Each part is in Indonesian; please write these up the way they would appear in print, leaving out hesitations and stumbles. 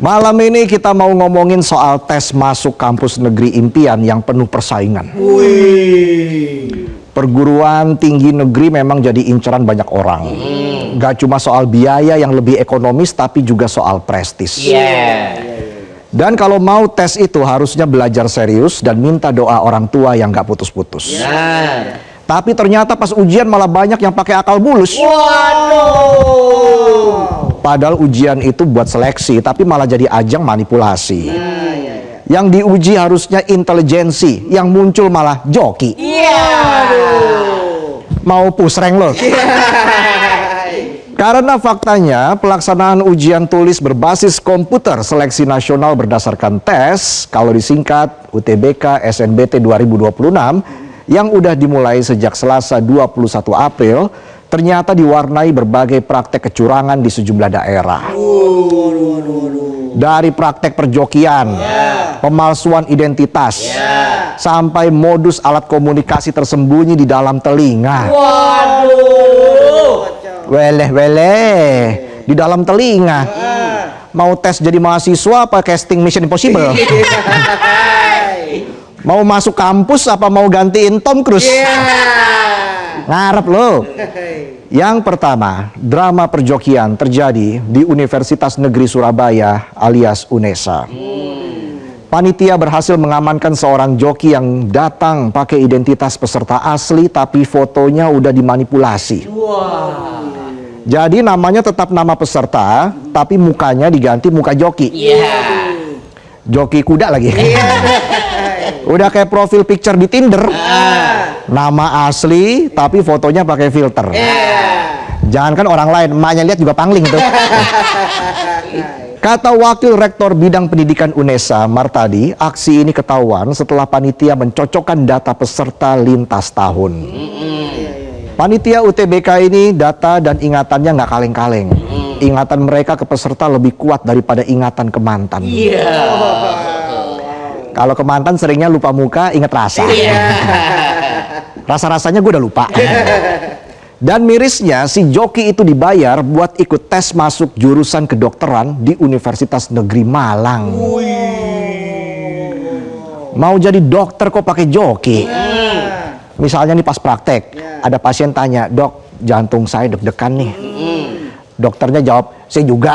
Malam ini kita mau ngomongin soal tes masuk kampus negeri impian yang penuh persaingan. Perguruan tinggi negeri memang jadi incaran banyak orang. Gak cuma soal biaya yang lebih ekonomis, tapi juga soal prestis. Dan kalau mau tes itu harusnya belajar serius dan minta doa orang tua yang gak putus-putus. Tapi ternyata pas ujian malah banyak yang pakai akal bulus. Padahal ujian itu buat seleksi, tapi malah jadi ajang manipulasi. Yang diuji harusnya intelijensi, yang muncul malah joki. Mau pusreng loh. Karena faktanya pelaksanaan ujian tulis berbasis komputer seleksi nasional berdasarkan tes, kalau disingkat UTBK SNBT 2026, yang udah dimulai sejak Selasa 21 April, ternyata diwarnai berbagai praktek kecurangan di sejumlah daerah. Dari praktek perjokian, pemalsuan identitas, sampai modus alat komunikasi tersembunyi di dalam telinga. Weleh di dalam telinga. Mau tes jadi mahasiswa apa casting Mission Impossible? Mau masuk kampus apa mau gantiin Tom Cruise? Ngarep lo. Yang pertama, drama perjokian terjadi di Universitas Negeri Surabaya alias UNESA. Panitia berhasil mengamankan seorang joki yang datang pakai identitas peserta asli tapi fotonya udah dimanipulasi. Jadi namanya tetap nama peserta tapi mukanya diganti muka joki. Joki kuda lagi. Udah kayak profil picture di Tinder. Nama asli tapi fotonya pakai filter. Jangankan orang lain, emaknya lihat juga pangling tuh. Kata Wakil Rektor Bidang Pendidikan UNESA, Martadi, aksi ini ketahuan setelah panitia mencocokkan data peserta lintas tahun. Panitia UTBK ini data dan ingatannya nggak kaleng-kaleng. Ingatan mereka ke peserta lebih kuat daripada ingatan ke mantan. Kalau ke mantan seringnya lupa muka, inget rasa. Rasa-rasanya gue udah lupa. Dan mirisnya si joki itu dibayar buat ikut tes masuk jurusan kedokteran di Universitas Negeri Malang. Mau jadi dokter kok pakai joki? Misalnya nih pas praktek, ada pasien tanya, "Dok, jantung saya deg-degan nih." Dokternya jawab, "Saya juga."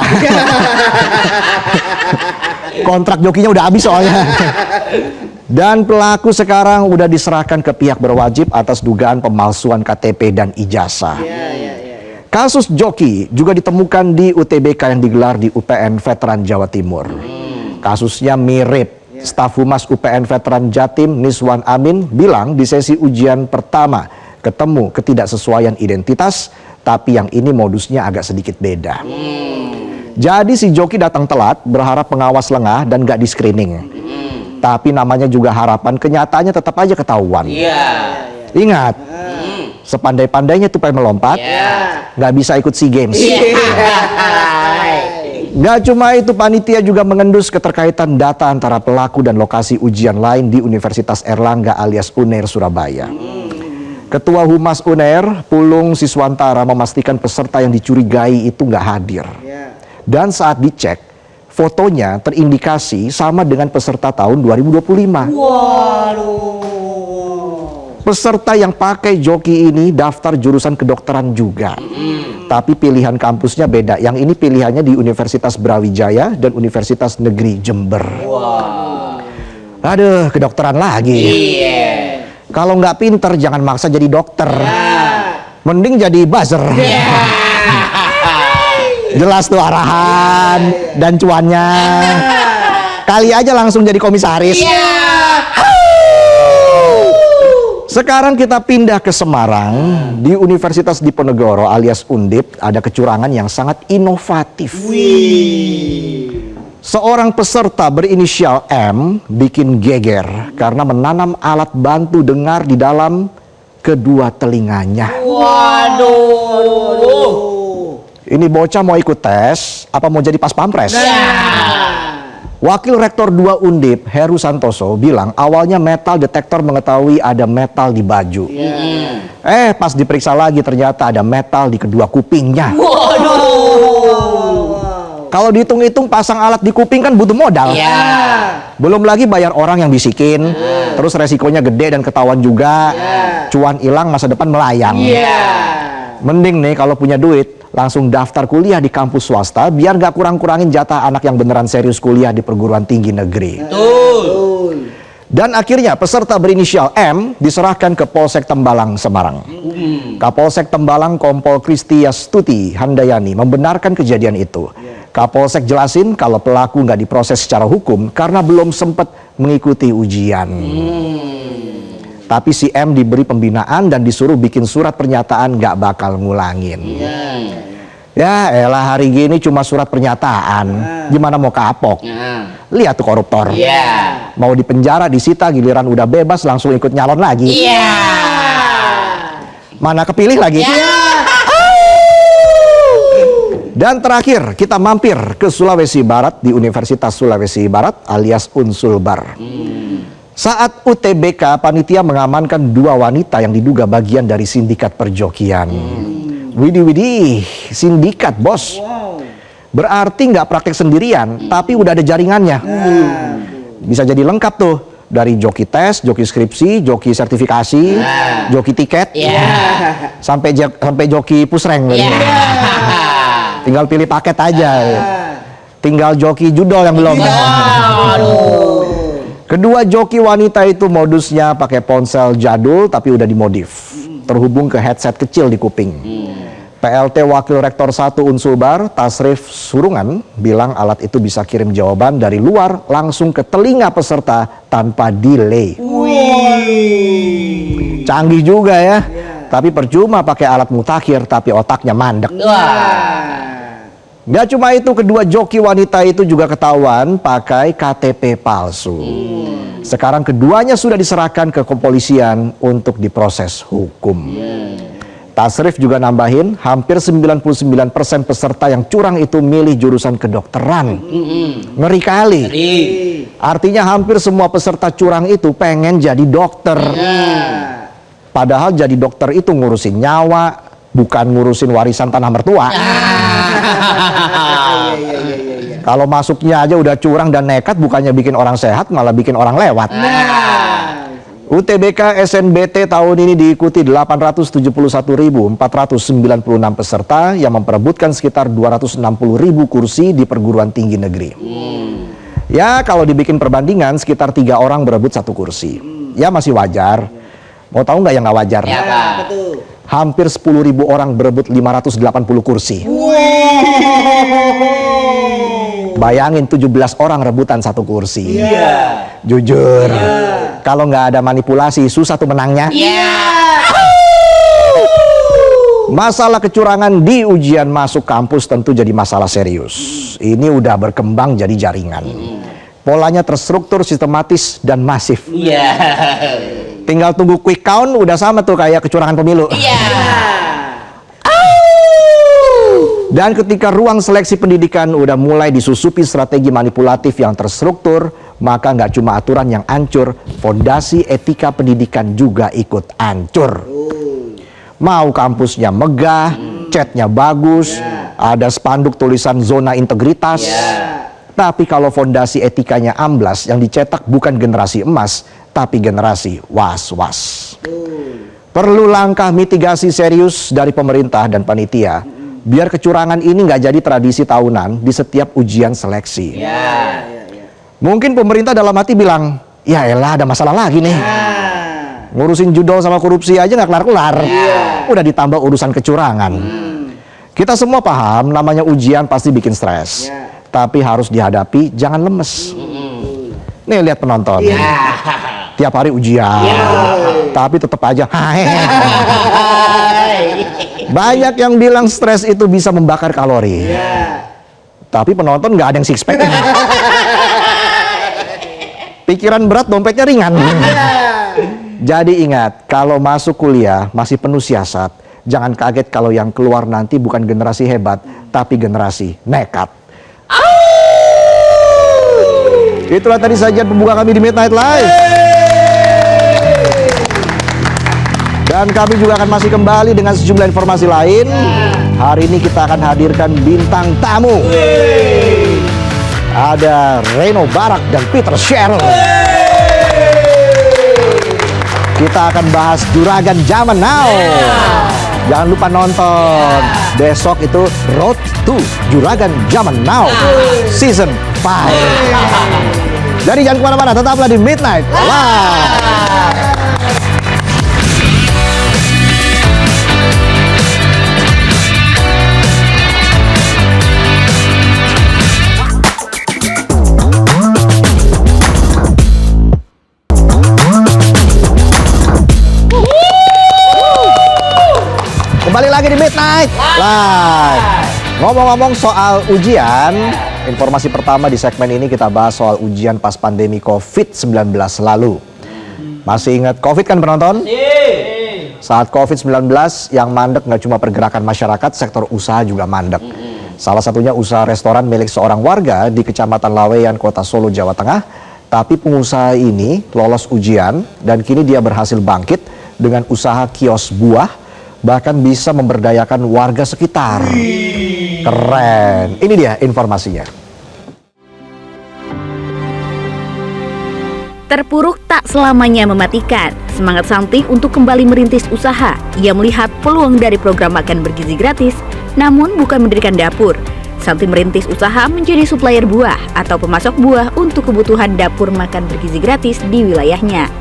Kontrak jokinya udah habis soalnya. Dan pelaku sekarang udah diserahkan ke pihak berwajib atas dugaan pemalsuan KTP dan ijazah. Kasus joki juga ditemukan di UTBK yang digelar di UPN Veteran Jawa Timur. Kasusnya mirip. Staf Humas UPN Veteran Jatim Niswan Amin bilang di sesi ujian pertama ketemu ketidaksesuaian identitas, tapi yang ini modusnya agak sedikit beda. Jadi si joki datang telat, berharap pengawas lengah dan gak di screening. Tapi namanya juga harapan, kenyataannya tetap aja ketahuan. Ingat, sepandai-pandainya tupai melompat, gak bisa ikut SEA Games. Gak cuma itu, panitia juga mengendus keterkaitan data antara pelaku dan lokasi ujian lain di Universitas Erlangga alias UNER Surabaya. Ketua Humas UNER, Pulung Siswantara, memastikan peserta yang dicurigai itu nggak hadir. Dan saat dicek, fotonya terindikasi sama dengan peserta tahun 2025. Peserta yang pakai joki ini daftar jurusan kedokteran juga. Tapi pilihan kampusnya beda. Yang ini pilihannya di Universitas Brawijaya dan Universitas Negeri Jember. Aduh, kedokteran lagi. Kalau nggak pinter jangan maksa jadi dokter. Mending jadi buzzer. Jelas tuh arahan dan cuannya. Kali aja langsung jadi komisaris. Sekarang kita pindah ke Semarang. Di Universitas Diponegoro alias Undip ada kecurangan yang sangat inovatif. Seorang peserta berinisial M bikin geger karena menanam alat bantu dengar di dalam kedua telinganya. Ini bocah mau ikut tes apa mau jadi pas pampres? Wakil Rektor 2 Undip, Heru Santoso, bilang awalnya metal detektor mengetahui ada metal di baju. Pas diperiksa lagi ternyata ada metal di kedua kupingnya. Kalau dihitung-hitung pasang alat di kuping kan butuh modal. Belum lagi bayar orang yang bisikin, terus resikonya gede dan ketahuan juga. Cuan hilang, masa depan melayang. Mending nih kalau punya duit, langsung daftar kuliah di kampus swasta, biar gak kurang-kurangin jatah anak yang beneran serius kuliah di perguruan tinggi negeri. Dan akhirnya peserta berinisial M diserahkan ke Polsek Tembalang, Semarang. Kapolsek Tembalang Kompol Kristiastuti Handayani membenarkan kejadian itu. Kapolsek jelasin kalau pelaku nggak diproses secara hukum karena belum sempat mengikuti ujian. Tapi si M diberi pembinaan dan disuruh bikin surat pernyataan nggak bakal ngulangin. Ya elah, hari gini cuma surat pernyataan, gimana mau kapok? Lihat tuh koruptor, mau dipenjara, disita, giliran udah bebas langsung ikut nyalon lagi. Mana kepilih lagi? Dan terakhir kita mampir ke Sulawesi Barat, di Universitas Sulawesi Barat alias Unsulbar. Saat UTBK, panitia mengamankan 2 wanita yang diduga bagian dari sindikat perjokian. Widih, sindikat bos. Berarti nggak praktek sendirian, tapi udah ada jaringannya. Bisa jadi lengkap tuh, dari joki tes, joki skripsi, joki sertifikasi, joki tiket, sampai joki pusreng. Tinggal pilih paket aja. Tinggal joki judol yang belum. Kedua joki wanita itu modusnya pakai ponsel jadul tapi udah dimodif, terhubung ke headset kecil di kuping. PLT Wakil Rektor 1 Unsulbar, Tasrif Surungan, bilang alat itu bisa kirim jawaban dari luar langsung ke telinga peserta tanpa delay. Canggih juga ya. Tapi percuma pakai alat mutakhir tapi otaknya mandek. Nggak cuma itu, kedua joki wanita itu juga ketahuan pakai KTP palsu. Sekarang keduanya sudah diserahkan ke kepolisian untuk diproses hukum. Tasrif juga nambahin, hampir 99% peserta yang curang itu milih jurusan kedokteran. Ngeri kali. Artinya hampir semua peserta curang itu pengen jadi dokter. Padahal jadi dokter itu ngurusin nyawa, bukan ngurusin warisan tanah mertua. Kalau masuknya aja udah curang dan nekat, bukannya bikin orang sehat, malah bikin orang lewat. UTBK SNBT tahun ini diikuti 871.496 peserta yang memperebutkan sekitar 260.000 kursi di perguruan tinggi negeri. Ya kalau dibikin perbandingan, sekitar 3 orang berebut 1 kursi. Ya masih wajar. Mau tahu nggak yang nggak wajar? Hampir 10.000 orang berebut 580 kursi. Bayangin 17 orang rebutan 1 kursi. Jujur, kalau nggak ada manipulasi susah tuh menangnya. Masalah kecurangan di ujian masuk kampus tentu jadi masalah serius. Ini udah berkembang jadi jaringan. Polanya terstruktur, sistematis, dan masif. Tinggal tunggu quick count udah sama tuh kayak kecurangan pemilu. Dan ketika ruang seleksi pendidikan udah mulai disusupi strategi manipulatif yang terstruktur, maka nggak cuma aturan yang hancur, fondasi etika pendidikan juga ikut hancur. Mau kampusnya megah, catnya bagus, ada spanduk tulisan zona integritas, tapi kalau fondasi etikanya amblas, yang dicetak bukan generasi emas, tapi generasi was-was. Perlu langkah mitigasi serius dari pemerintah dan panitia, biar kecurangan ini nggak jadi tradisi tahunan di setiap ujian seleksi. Mungkin pemerintah dalam hati bilang, ya elah ada masalah lagi nih. Ngurusin judol sama korupsi aja nggak kelar-kelar. Udah ditambah urusan kecurangan. Kita semua paham namanya ujian pasti bikin stres. Tapi harus dihadapi, jangan lemes. Nih lihat penonton. Tiap hari ujian. Tapi tetap aja. Banyak yang bilang stres itu bisa membakar kalori. Tapi penonton nggak ada yang six pack. Pikiran berat, dompetnya ringan. Jadi ingat, kalau masuk kuliah masih penuh siasat. Jangan kaget kalau yang keluar nanti bukan generasi hebat, tapi generasi nekat. Itulah tadi sajian pembuka kami di Midnight Live. Dan kami juga akan masih kembali dengan sejumlah informasi lain. Hari ini kita akan hadirkan bintang tamu. Ada Reno Barak dan Peter Sheryl. Kita akan bahas Juragan Zaman Now. Jangan lupa nonton. Besok itu Road to Juragan Zaman Now Season 5. Jadi jangan kemana-mana, tetaplah di Midnight Live. Kembali lagi di Midnight Live. Ngomong-ngomong soal ujian, informasi pertama di segmen ini kita bahas soal ujian pas pandemi COVID-19 lalu. Masih ingat COVID kan penonton? Saat COVID-19 yang mandek nggak cuma pergerakan masyarakat, sektor usaha juga mandek. Salah satunya usaha restoran milik seorang warga di Kecamatan Laweyan, Kota Solo, Jawa Tengah. Tapi pengusaha ini lolos ujian dan kini dia berhasil bangkit dengan usaha kios buah, bahkan bisa memberdayakan warga sekitar. Keren. Ini dia informasinya. Terpuruk tak selamanya mematikan. Semangat Santi untuk kembali merintis usaha. Ia melihat peluang dari program makan bergizi gratis, namun bukan mendirikan dapur. Santi merintis usaha menjadi supplier buah atau pemasok buah untuk kebutuhan dapur makan bergizi gratis di wilayahnya.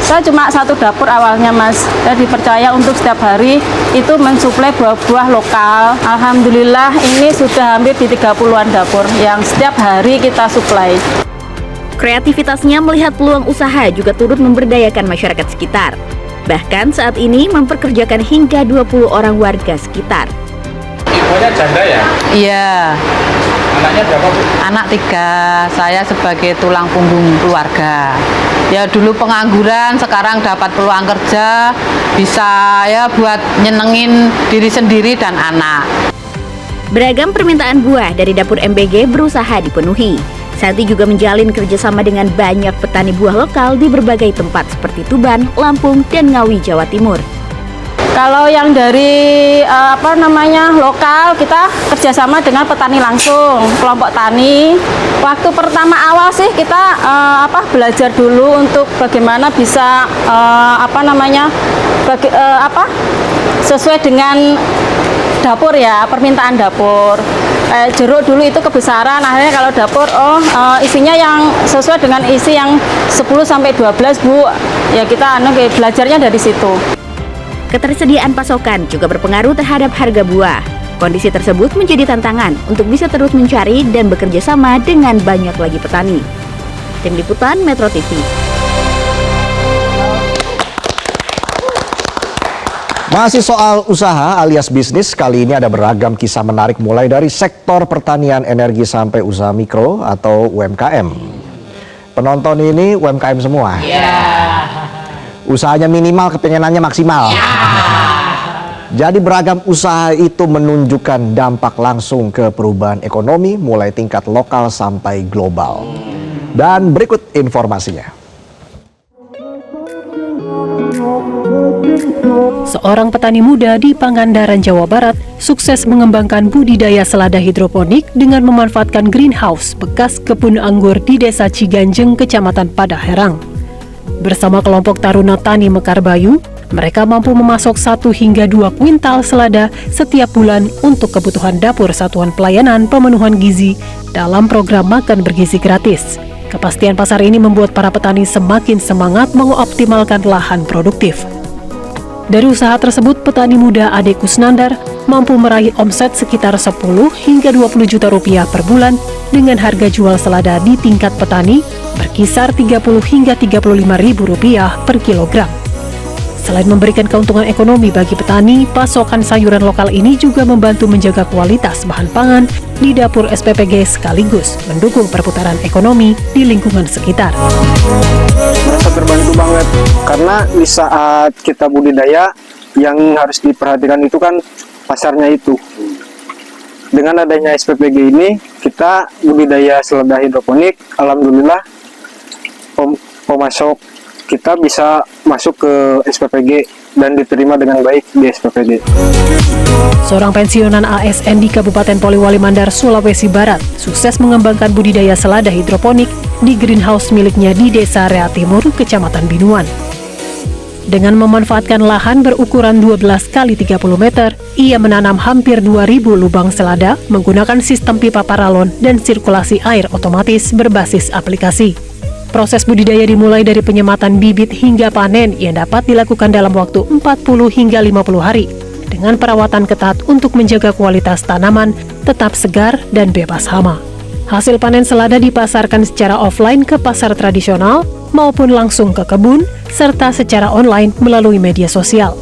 Saya cuma satu dapur awalnya, Mas. Saya dipercaya untuk setiap hari itu mensuplai buah-buah lokal. Alhamdulillah ini sudah hampir di 30-an dapur yang setiap hari kita suplai. Kreativitasnya melihat peluang usaha juga turut memberdayakan masyarakat sekitar. Bahkan saat ini memperkerjakan hingga 20 orang warga sekitar. Ibunya janda ya? Iya. Anaknya berapa, Bu? Anak 3, saya sebagai tulang punggung keluarga. Ya dulu pengangguran, sekarang dapat peluang kerja, bisa ya buat nyenengin diri sendiri dan anak. Beragam permintaan buah dari dapur MBG berusaha dipenuhi. Santi juga menjalin kerjasama dengan banyak petani buah lokal di berbagai tempat seperti Tuban, Lampung, dan Ngawi, Jawa Timur. Kalau yang dari lokal, kita kerjasama dengan petani langsung, kelompok tani. Waktu pertama awal sih kita belajar dulu untuk bagaimana bisa sesuai dengan dapur ya, permintaan dapur. Jeruk dulu itu kebesaran, akhirnya kalau dapur isinya yang sesuai dengan isi yang 10-12, Bu. Ya kita belajarnya dari situ. Ketersediaan pasokan juga berpengaruh terhadap harga buah. Kondisi tersebut menjadi tantangan untuk bisa terus mencari dan bekerja sama dengan banyak lagi petani. Tim Liputan Metro TV. Masih soal usaha alias bisnis, kali ini ada beragam kisah menarik mulai dari sektor pertanian, energi sampai usaha mikro atau UMKM. Penonton ini UMKM semua. Usahanya minimal, kepengenannya maksimal. Jadi beragam usaha itu menunjukkan dampak langsung ke perubahan ekonomi mulai tingkat lokal sampai global. Dan berikut informasinya. Seorang petani muda di Pangandaran, Jawa Barat, sukses mengembangkan budidaya selada hidroponik dengan memanfaatkan greenhouse bekas kebun anggur di Desa Ciganjeng, Kecamatan Padaherang. Bersama kelompok Taruna Tani Mekar Bayu, mereka mampu memasok 1 hingga 2 kuintal selada setiap bulan untuk kebutuhan dapur Satuan Pelayanan Pemenuhan Gizi dalam program makan bergizi gratis. Kepastian pasar ini membuat para petani semakin semangat mengoptimalkan lahan produktif. Dari usaha tersebut, petani muda Ade Kusnandar mampu meraih omset sekitar 10 hingga 20 juta rupiah per bulan dengan harga jual selada di tingkat petani berkisar 30 hingga 35 ribu rupiah per kilogram. Selain memberikan keuntungan ekonomi bagi petani, pasokan sayuran lokal ini juga membantu menjaga kualitas bahan pangan di dapur SPPG sekaligus mendukung perputaran ekonomi di lingkungan sekitar. Merasa terbantu banget karena di saat kita budidaya yang harus diperhatikan itu kan pasarnya itu. Dengan adanya SPPG ini kita budidaya selada hidroponik, alhamdulillah pemasok kita bisa masuk ke SPPG dan diterima dengan baik di SPPG. Seorang pensiunan ASN di Kabupaten Poliwali Mandar, Sulawesi Barat, sukses mengembangkan budidaya selada hidroponik di greenhouse miliknya di Desa Rea Timur, Kecamatan Binuan. Dengan memanfaatkan lahan berukuran 12 kali 30 meter, ia menanam hampir 2.000 lubang selada menggunakan sistem pipa paralon dan sirkulasi air otomatis berbasis aplikasi. Proses budidaya dimulai dari penyematan bibit hingga panen yang dapat dilakukan dalam waktu 40 hingga 50 hari dengan perawatan ketat untuk menjaga kualitas tanaman tetap segar dan bebas hama. Hasil panen selada dipasarkan secara offline ke pasar tradisional maupun langsung ke kebun, serta secara online melalui media sosial.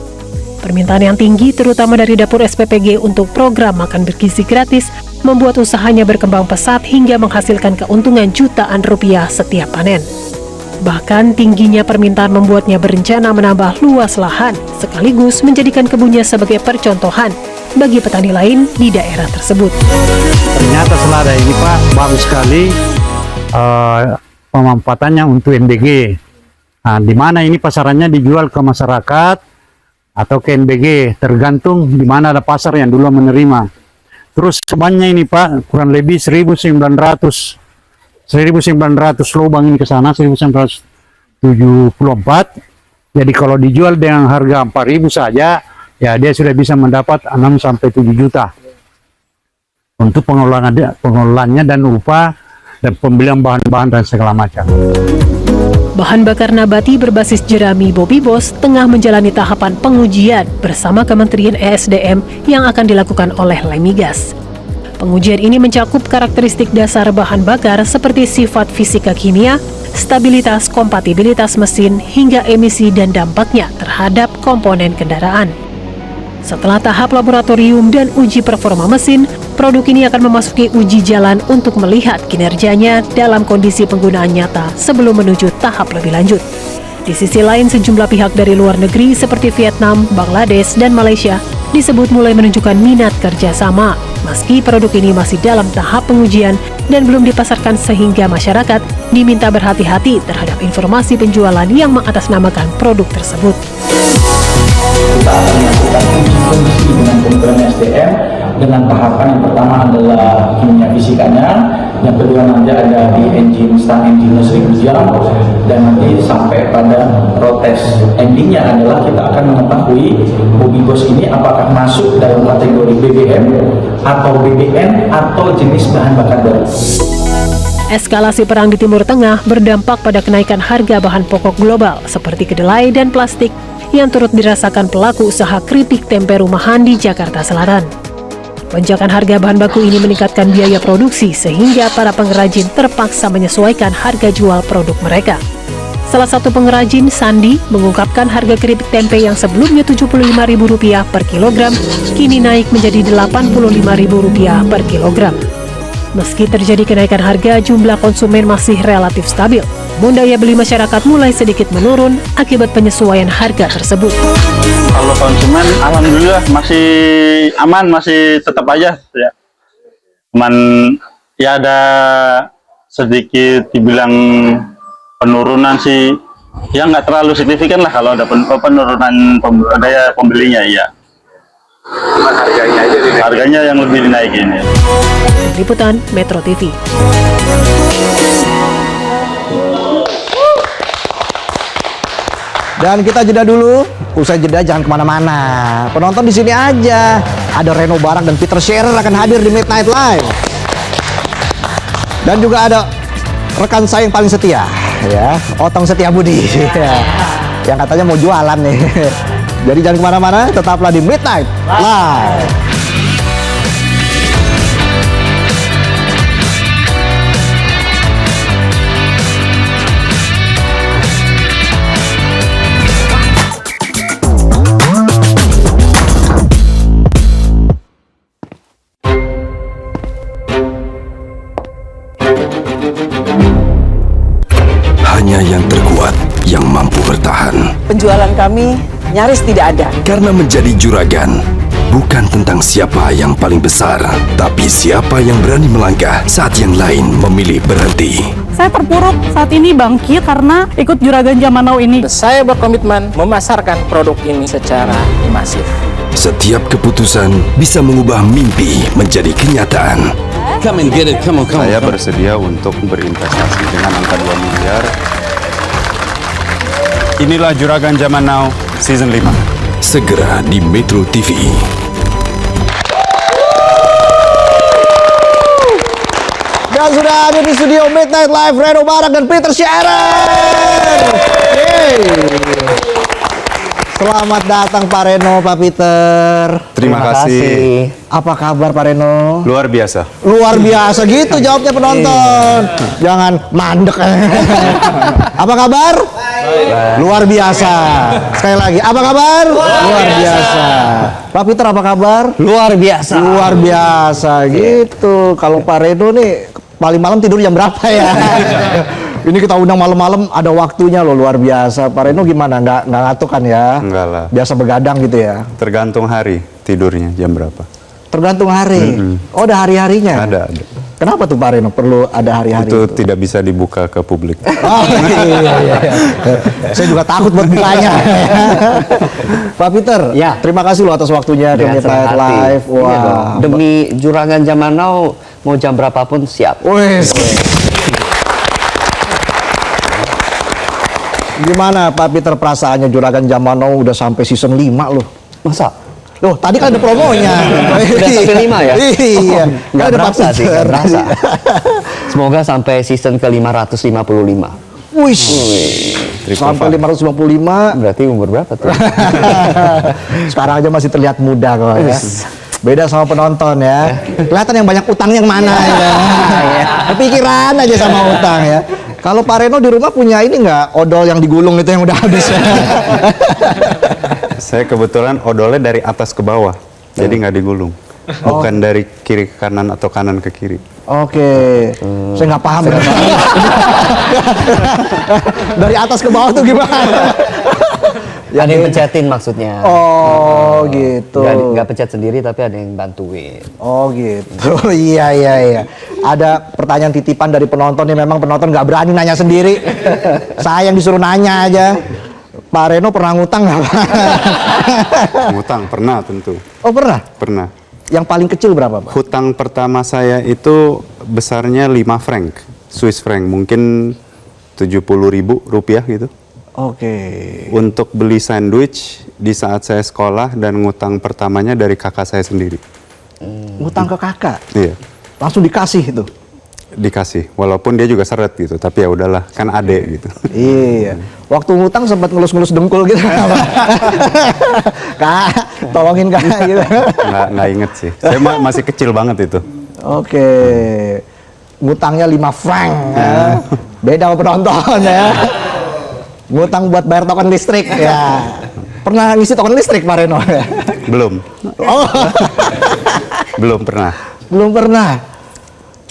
Permintaan yang tinggi terutama dari dapur SPPG untuk program makan bergizi gratis membuat usahanya berkembang pesat hingga menghasilkan keuntungan jutaan rupiah setiap panen. Bahkan tingginya permintaan membuatnya berencana menambah luas lahan, sekaligus menjadikan kebunnya sebagai percontohan bagi petani lain di daerah tersebut. Ternyata selada ini Pak bagus sekali pemanfaatannya untuk NBG. Nah, di mana ini pasarannya dijual ke masyarakat atau ke NBG, tergantung di mana ada pasar yang dulu menerima. Terus sebanyak ini Pak kurang lebih 1.900 lubang ini ke sana, 1.974. Jadi kalau dijual dengan harga 4.000 saja, ya dia sudah bisa mendapat 6 sampai 7 juta untuk pengelolaannya dan upah dan pembelian bahan-bahan dan segala macam. Bahan bakar nabati berbasis jerami Bobibos tengah menjalani tahapan pengujian bersama Kementerian ESDM yang akan dilakukan oleh Lemigas. Pengujian ini mencakup karakteristik dasar bahan bakar seperti sifat fisika kimia, stabilitas kompatibilitas mesin, hingga emisi dan dampaknya terhadap komponen kendaraan. Setelah tahap laboratorium dan uji performa mesin, produk ini akan memasuki uji jalan untuk melihat kinerjanya dalam kondisi penggunaan nyata sebelum menuju tahap lebih lanjut. Di sisi lain, sejumlah pihak dari luar negeri seperti Vietnam, Bangladesh, dan Malaysia disebut mulai menunjukkan minat kerjasama, meski produk ini masih dalam tahap pengujian dan belum dipasarkan sehingga masyarakat diminta berhati-hati terhadap informasi penjualan yang mengatasnamakan produk tersebut. Kita akan melakukan uji kondisi dengan Kementerian SDM dengan tahapan yang pertama adalah kimia fisikanya, yang kedua nanti ada di engine stand engine 1000 jam, dan nanti sampai pada road test. Endingnya adalah kita akan mengetahui Bobibos ini apakah masuk dalam kategori BBM atau BBN atau jenis bahan bakar baru. Eskalasi perang di Timur Tengah berdampak pada kenaikan harga bahan pokok global seperti kedelai dan plastik yang turut dirasakan pelaku usaha keripik tempe rumahan di Jakarta Selatan. Lonjakan harga bahan baku ini meningkatkan biaya produksi sehingga para pengrajin terpaksa menyesuaikan harga jual produk mereka. Salah satu pengrajin, Sandi, mengungkapkan harga keripik tempe yang sebelumnya Rp75.000 per kilogram kini naik menjadi Rp85.000 per kilogram. Meski terjadi kenaikan harga, jumlah konsumen masih relatif stabil. Namun daya beli masyarakat mulai sedikit menurun akibat penyesuaian harga tersebut. Kalau konsumen, alhamdulillah masih aman, masih tetap aja ya. Cuman ya ada sedikit dibilang penurunan sih, ya nggak terlalu signifikan lah kalau ada penurunan daya pembelinya ya. Harganya yang lebih dinaikin ya. Liputan Metro TV. Dan kita jeda dulu. Usai jeda jangan kemana-mana. Penonton di sini aja. Ada Reno Barak dan Peter Scherer akan hadir di Midnight Live. Dan juga ada rekan saya yang paling setia, ya, Otong Setiabudi, yang katanya mau jualan nih. Jadi jangan kemana-mana, tetaplah di Midnight Live. Hanya yang terkuat yang mampu bertahan. Penjualan kami nyaris tidak ada. Karena menjadi juragan bukan tentang siapa yang paling besar, tapi siapa yang berani melangkah saat yang lain memilih berhenti. Saya terpuruk saat ini bangkit karena ikut Juragan Zaman Now ini. Saya berkomitmen memasarkan produk ini secara masif. Setiap keputusan bisa mengubah mimpi menjadi kenyataan. Saya bersedia untuk berinvestasi dengan angka 2 miliar. Inilah Juragan Zaman Now Season 5. Segera di Metro TV. Dan sudah ada di studio Midnight Live Reno Barak dan Peter Sharon. Selamat datang Pak Reno, Pak Peter. Terima kasih. Apa kabar Pak Reno? Luar biasa. Luar biasa gitu jawabnya penonton. Jangan mandek. Apa kabar? Luar biasa. Sekali lagi, apa kabar? Luar biasa. Pak Peter apa kabar? Luar biasa. Luar biasa gitu. Kalau Pak Reno nih paling malam tidur jam berapa ya? Ini kita undang malam-malam, ada waktunya loh, luar biasa. Pak Reno gimana? Nggak ngantuk kan ya? Enggak lah. Biasa begadang gitu ya? Tergantung hari tidurnya jam berapa. Tergantung hari? Oh, ada hari-harinya? Ada. Kenapa tuh Pak Reno perlu ada hari-hari Itu tidak bisa dibuka ke publik. Oh, iya. Saya juga takut buat bukanya. Pak Peter, ya. Terima kasih loh atas waktunya di Midnight Live. Wah. Iya dong. Demi Juragan Zaman Now, mau jam berapapun siap. Wes. Gimana Pak Peter perasaannya Juragan Zaman Now udah sampai season 5 loh? Masa? Loh, tadi kan ada promonya. Udah sampai 5 ya? Iya. Nggak berasa sih, nggak berasa. Semoga sampai season ke 555. Wih. Sampai 555. Berarti umur berapa tuh? Sekarang aja masih terlihat muda kok ya. Beda sama penonton ya. Kelihatan yang banyak utangnya yang mana ya. Kepikiran aja sama utang ya. Kalau Pak Reno di rumah punya ini nggak odol yang digulung itu yang udah habis? Saya kebetulan odolnya dari atas ke bawah, jadi nggak digulung. Bukan dari kiri ke kanan atau kanan ke kiri. Oke, saya nggak paham. Dari atas ke bawah tuh gimana? Ada yang pencetin maksudnya. Oh gitu. Nggak pencet sendiri tapi ada yang bantuin. Oh gitu. Iya. Ada pertanyaan titipan dari penonton nih, memang penonton nggak berani nanya sendiri. Saya yang disuruh nanya aja. Pak Reno pernah ngutang nggak? Ngutang pernah tentu. Oh pernah? Pernah. Yang paling kecil berapa Pak? Hutang pertama saya itu besarnya 5 franc, Swiss franc, mungkin 70.000 rupiah gitu. Oke. Untuk beli sandwich di saat saya sekolah, dan ngutang pertamanya dari kakak saya sendiri. Ngutang ke kakak? Iya. Langsung dikasih itu? Dikasih, walaupun dia juga seret gitu, tapi ya udahlah, kan adek gitu. Iya. Waktu ngutang sempat ngelus-ngelus dengkul gitu. Kak, tolongin Kak gitu. Nggak inget sih. Saya masih kecil banget itu. Oke. Ngutangnya 5 franc ya. Beda sama penonton ya. Ngutang buat bayar token listrik ya. Pernah ngisi token listrik Pak Reno? Belum. Oh. Belum pernah. Belum pernah.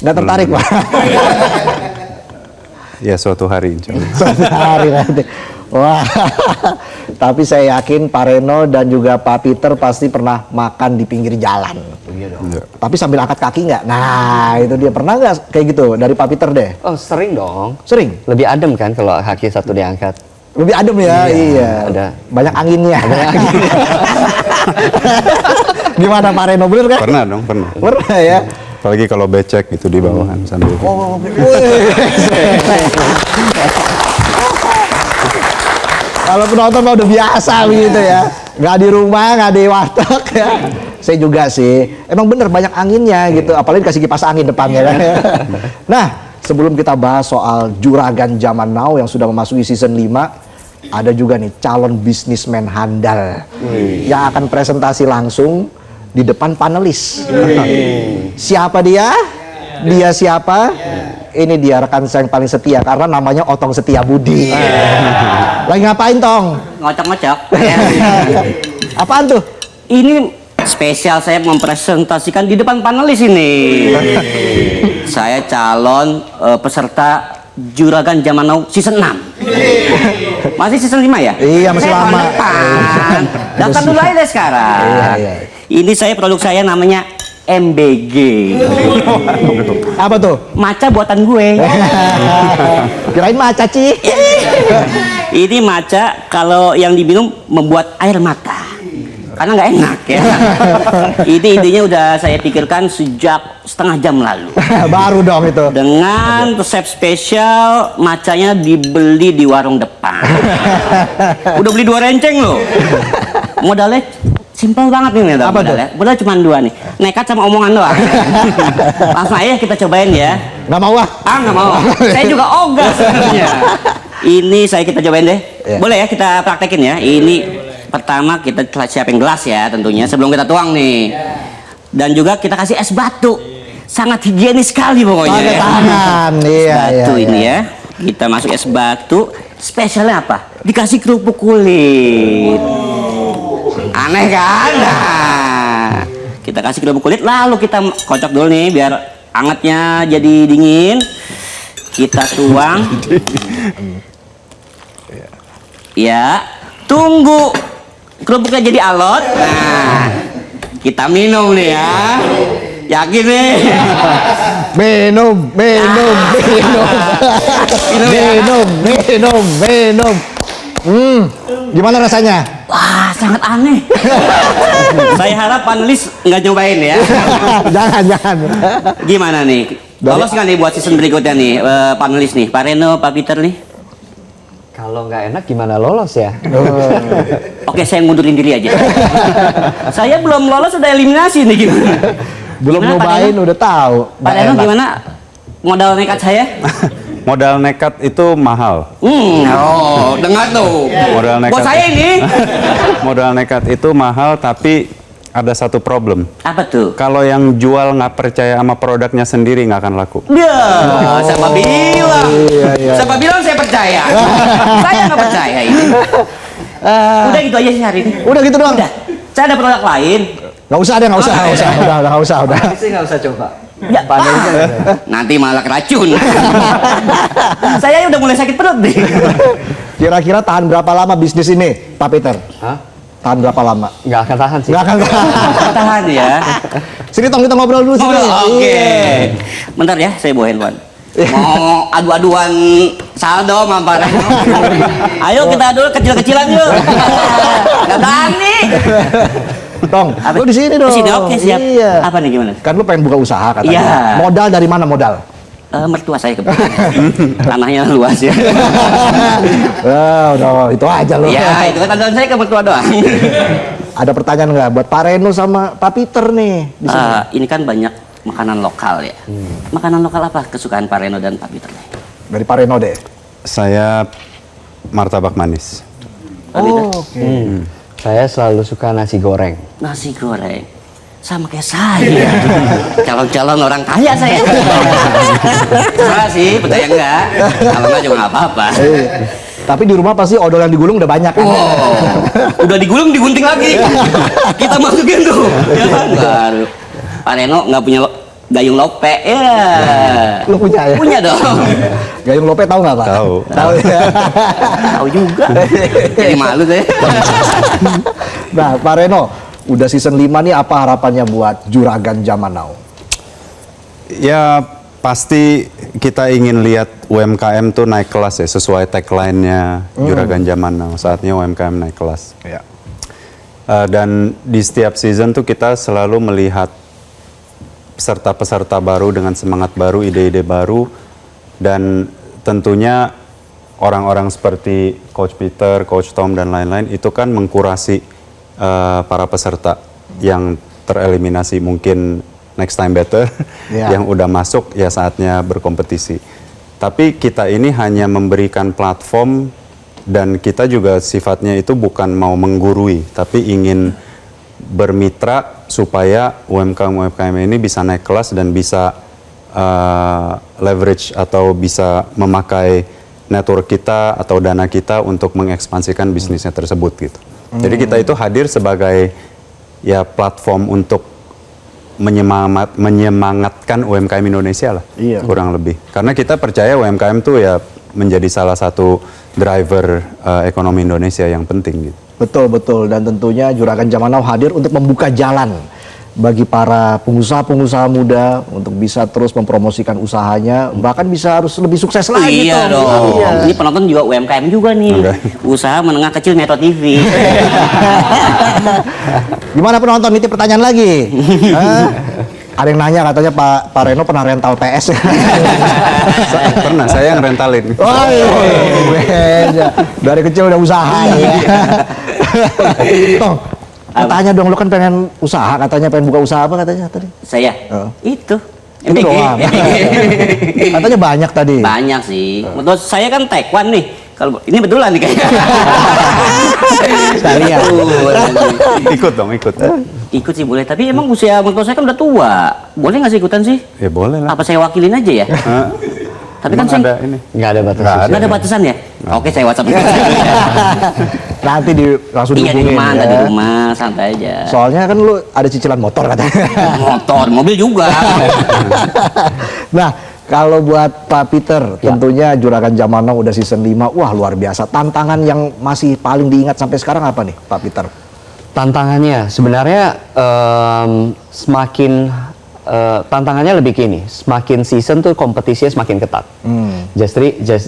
Nggak tertarik Pak? Ya suatu hari insya Allah. Suatu hari nanti. Wah. Tapi saya yakin Pak Reno dan juga Pak Peter pasti pernah makan di pinggir jalan. Iya dong. Tapi sambil angkat kaki nggak? Nah itu dia, pernah nggak kayak gitu dari Pak Peter deh? Oh sering dong. Sering? Lebih adem kan kalau kaki satu diangkat. Lebih adem ya? Iya. Ada. Banyak anginnya. Gimana Pak Reno, bener kan? Pernah dong, pernah. Pernah ya? Apalagi kalau becek itu di bawahan sambil. Oh, kalau penonton mah udah biasa begitu ya. Nggak di rumah, nggak di warteg ya. Saya juga sih. Emang bener banyak anginnya gitu. Apalagi kasih kipas angin depannya kan. Nah, sebelum kita bahas soal Juragan Zaman Now yang sudah memasuki season 5, ada juga nih calon bisnismen handal yang akan presentasi langsung di depan panelis. Siapa dia? Dia siapa? Ini dia rekan saya yang paling setia karena namanya Otong Setiabudi. Lagi ngapain Tong? Ngocok-ngocok. Apaan tuh? Ini spesial saya mempresentasikan di depan panelis ini. Saya calon peserta Juragan Zaman Now season 6. Masih season 5 ya? Iya, masih saya lama. Daftar dulu aja deh sekarang. Iya. Ini saya produk saya namanya MBG. Apa tuh? Maca buatan gue. Kirain maca, Ci. Ini maca kalau yang diminum membuat air mata. karena nggak enak ya. Ini idenya udah saya pikirkan sejak setengah jam lalu. Baru dong itu. Dengan resep spesial, macanya dibeli di warung depan. Udah beli 2 renceng loh. Modalnya simpel banget nih modalnya. Modalnya cuma 2 nih. Nekat sama omongan doang. Langsung aja kita cobain ya. Nggak mau ah? Nggak mau. Saya juga ogah sebenarnya. Ini kita cobain deh. Boleh ya kita praktekin ya. Ini pertama kita siapin gelas ya tentunya sebelum kita tuang nih. Dan juga kita kasih es batu. Sangat higienis sekali pokoknya. Pakai tangan. Batu ini ya. Kita masuk es batu. Spesialnya apa? Dikasih kerupuk kulit. Aneh kan? Nah, kita kasih kerupuk kulit lalu kita kocok dulu nih biar angetnya jadi dingin. Kita tuang. Ya, tunggu kerupuknya jadi alot. Nah, kita minum nih ya. Yakin nih? Minum. Gimana rasanya? Wah, sangat aneh. Saya harap panelis nggak nyobain ya. Jangan. Gimana nih? Lolos nggak nih buat season berikutnya nih, panelis nih, Pak Reno, Pak Peter nih? Kalau nggak enak gimana lolos ya? Oke, saya mundurin diri aja. Saya belum lolos udah eliminasi nih gimana? Belum nyobain udah tahu. Pak Reno gimana? Modal nekat saya? Modal nekat itu mahal. Dengar tuh. Modal nekat. Buat saya ini. Modal nekat itu mahal, tapi ada satu problem. Apa tuh? Kalau yang jual nggak percaya sama produknya sendiri nggak akan laku. Siapa bilang? Siapa bilang saya percaya? Saya nggak percaya ini. Udah gitu aja sih hari ini. Udah gitu doang. Udah. Saya ada produk lain. Nggak usah. Udah. Sih nggak usah coba. Ya, nanti malah keracun. Saya udah mulai sakit perut nih. Kira-kira tahan berapa lama bisnis ini, Pak Peter? Tahan berapa lama? Nggak akan tahan sih. Nggak akan Tahan ya. Sini Tong, kita ngobrol dulu sini. Oke. Bentar ya, saya bawa handphone. Mau adu-aduan saldo sama Pak Reno. Ayo kita adu kecil-kecilan yuk. Nggak berani. Tong, lu di sini dong. Di sini, oke siap. Iya. Apa nih gimana? Kan lu pengen buka usaha katanya. Iya. Modal dari mana modal? Mertua saya kebetulan. Tanahnya luas ya. Udah, itu aja loh. Ya, itu kan tangan saya ke mertua doang. Ada pertanyaan nggak buat Pak Reno sama Pak Peter nih? Di sini? Ini kan banyak makanan lokal ya. Makanan lokal apa kesukaan Pak Reno dan Pak Peter? Dari Pak Reno deh. Saya martabak manis. Oke. Saya selalu suka nasi goreng. Nasi goreng. Sama kayak saya. Calon-calon orang kaya saya. Salah sih, percaya enggak? Kalau enggak juga nggak apa-apa. Tapi di rumah pasti odol yang digulung udah banyak kan? Udah digulung digunting lagi. Kita masukin tuh. Ya kan? Baru. Pak Reno nggak punya gayung lope. Ya. Lu punya ya? Punya dong. Gayung lope tahu nggak Pak? Tahu. Tahu ya. Tahu juga. Jadi malu saya. Nah, Pak Reno, udah season 5 nih, apa harapannya buat Juragan Zaman Now? Ya pasti kita ingin lihat UMKM tuh naik kelas ya, sesuai tagline-nya Juragan Zaman Now. Saatnya UMKM naik kelas. Ya. Dan di setiap season tuh kita selalu melihat peserta-peserta baru dengan semangat baru, ide-ide baru, dan tentunya orang-orang seperti Coach Peter, Coach Tom, dan lain-lain itu kan mengkurasi para peserta yang tereliminasi mungkin next time better, yang udah masuk ya saatnya berkompetisi. Tapi kita ini hanya memberikan platform dan kita juga sifatnya itu bukan mau menggurui, tapi ingin bermitra supaya UMKM ini bisa naik kelas dan bisa leverage atau bisa memakai network kita atau dana kita untuk mengekspansikan bisnisnya tersebut gitu. Jadi kita itu hadir sebagai ya platform untuk menyemangatkan UMKM Indonesia lah, kurang lebih. Karena kita percaya UMKM tuh ya menjadi salah satu driver ekonomi Indonesia yang penting gitu. Betul, dan tentunya Juragan Zaman Now hadir untuk membuka jalan bagi para pengusaha-pengusaha muda untuk bisa terus mempromosikan usahanya, bahkan bisa harus lebih sukses lagi. Iya Tom. dong. Iya. Ini penonton juga UMKM juga nih. Usaha menengah kecil Metro TV. Gimana penonton? Ini pertanyaan lagi. Hah? Ada yang nanya katanya Pak Reno pernah rental PS. Pernah, saya yang rentalin. Oh iya, dari kecil udah usaha ya. Tom, katanya dong, lu kan pengen usaha, katanya pengen buka usaha apa katanya tadi? Saya itu Itu doang. Katanya banyak tadi. Banyak sih. Menurut saya kan taekwondo nih. Kalau ini betulan nih kayaknya. Sekalian. Ikut dong, ikut. Ikut sih boleh, tapi emang usia menurut saya kan udah tua. Boleh nggak sih ikutan sih? Ya boleh lah. Apa saya wakilin aja ya? Tapi kan saya ada ini. Nggak ada batasan. nggak ada batasan ya? Oke, saya WhatsApp. Nanti langsung Iya di dihubungin rumah, ya. di rumah santai aja. Soalnya kan lu ada cicilan motor katanya. Motor, mobil juga. Nah, kalau buat Pak Peter, tentunya Juragan Zaman Now udah season 5, wah luar biasa. Tantangan yang masih paling diingat sampai sekarang apa nih, Pak Peter? Tantangannya sebenarnya semakin tantangannya lebih gini, semakin season tuh kompetisinya semakin ketat.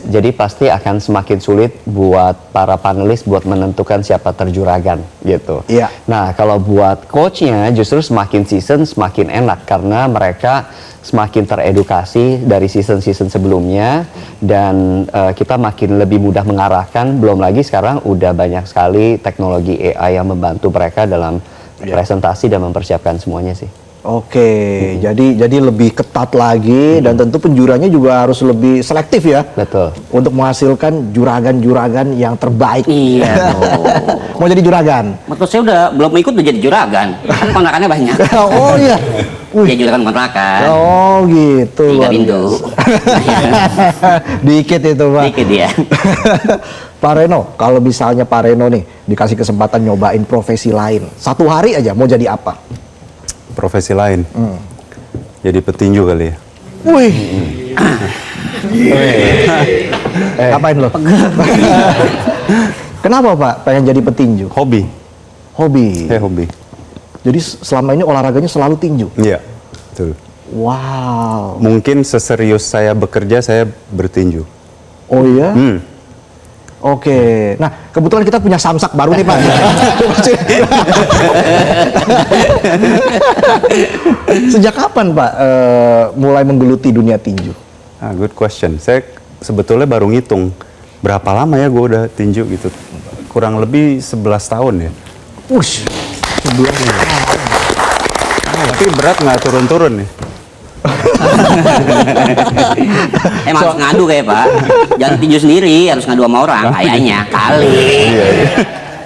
Jadi pasti akan semakin sulit buat para panelis buat menentukan siapa terjuragan gitu. Iya. Nah kalau buat coachnya justru semakin season semakin enak karena mereka semakin teredukasi dari season-season sebelumnya dan kita makin lebih mudah mengarahkan. Belum lagi sekarang udah banyak sekali teknologi AI yang membantu mereka dalam presentasi dan mempersiapkan semuanya sih. Oke, jadi lebih ketat lagi dan tentu penjuranya juga harus lebih selektif ya. Betul. Untuk menghasilkan juragan-juragan yang terbaik. Iya. Mau jadi juragan? Menurut saya udah belum ikut udah jadi juragan. Kan kontrakannya banyak. Oh iya. Ya juragan kontrakan. Oh gitu. Tiga luar pintu. biasa. Dikit itu Pak. Dikit ya. Pak Reno, kalau misalnya Pak Reno nih dikasih kesempatan nyobain profesi lain, 1 hari aja mau jadi apa? Profesi lain. Jadi petinju kali ya. Wih. Ngapain lo? Kenapa Pak pengen jadi petinju? Hobi. Hobi. Hobi. Jadi selama ini olahraganya selalu tinju. Iya, betul. Wow. Mungkin seserius saya bekerja, saya bertinju. Oh iya? Oke. Nah, kebetulan kita punya samsak baru nih Pak. Sejak kapan Pak mulai menggeluti dunia tinju? Good question. Saya sebetulnya baru ngitung berapa lama ya gue udah tinju gitu. Kurang lebih 11 tahun ya. Wush. 11 ya. Tapi berat nggak turun-turun nih. Emang harus ngadu kayak Pak. Jangan tinju sendiri, harus ngadu sama orang. Kayaknya kali.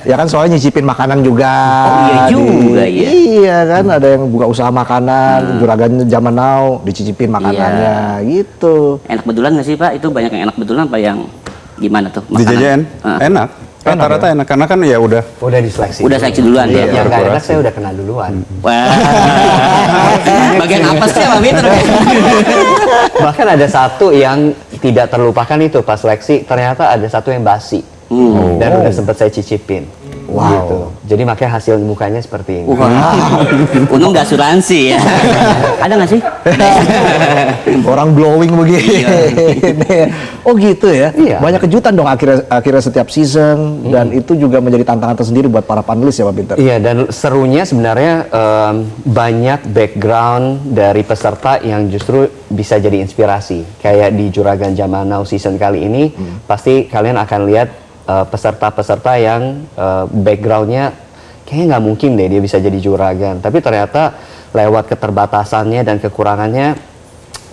Ya kan soalnya nyicipin makanan juga. Oh iya juga ya. Iya kan ada yang buka usaha makanan, Juragan Zaman Now dicicipin makanannya gitu. Enak betulan nggak sih Pak? Itu banyak yang enak betulan apa yang gimana tuh? Dijajain? Enak. Rata-rata enak karena kan ya udah diseleksi. Udah seleksi duluan ya. Yang nggak enak saya udah kena duluan. Wah. Bagian apa sih Pak Peter? Bahkan ada satu yang tidak terlupakan itu pas seleksi, ternyata ada satu yang basi. Dan udah sempat saya cicipin. Wow. Gitu. Jadi makanya hasil mukanya seperti ini. Untung nggak asuransi ya. Ada nggak sih? Orang glowing begini. Oh gitu ya. Iya. Banyak kejutan dong akhirnya setiap season dan itu juga menjadi tantangan tersendiri buat para panelis ya Pak Peter. Iya, dan serunya sebenarnya banyak background dari peserta yang justru bisa jadi inspirasi. Kayak di Juragan Zaman Now season kali ini, pasti kalian akan lihat peserta-peserta yang backgroundnya kayaknya nggak mungkin deh dia bisa jadi juragan. Tapi ternyata lewat keterbatasannya dan kekurangannya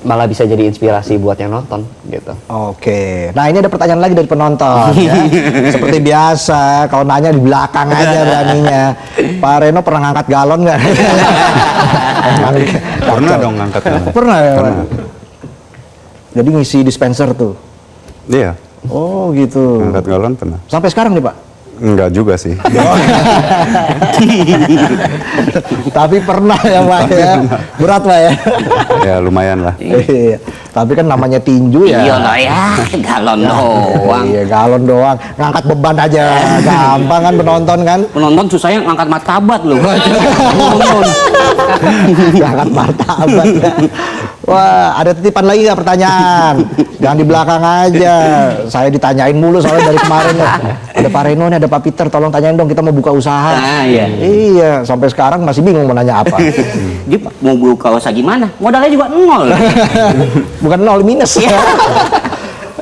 malah bisa jadi inspirasi buat yang nonton gitu. Oke, nah ini ada pertanyaan lagi dari penonton ya. Seperti biasa, kalau nanya di belakang aja beraninya. Pak Reno pernah ngangkat galon nggak? Pernah dong ngangkat galon. Pernah ya? Pernah. Jadi ngisi dispenser tuh? Iya. Oh gitu. Ngangkat galon pernah. Sampai sekarang nih Pak? Enggak juga sih. Tapi pernah ya Pak ya? Berat Pak ya? Ya lumayan lah. Iya. Tapi kan namanya tinju ya. Iya lah ya, galon doang. Iya, galon doang. Ngangkat beban aja gampang kan penonton kan. Penonton susahnya ngangkat martabat loh. Ngangkat martabat. Wah, ada titipan lagi nggak pertanyaan? Jangan di belakang aja. Saya ditanyain mulu soalnya dari kemarin. Ada Pak Reno nih, ada Pak Peter, tolong tanyain dong, kita mau buka usaha. Iya. Iya, sampai sekarang masih bingung mau nanya apa. Dia mau buka usaha gimana? Modalnya juga 0. Bukan 0, minus.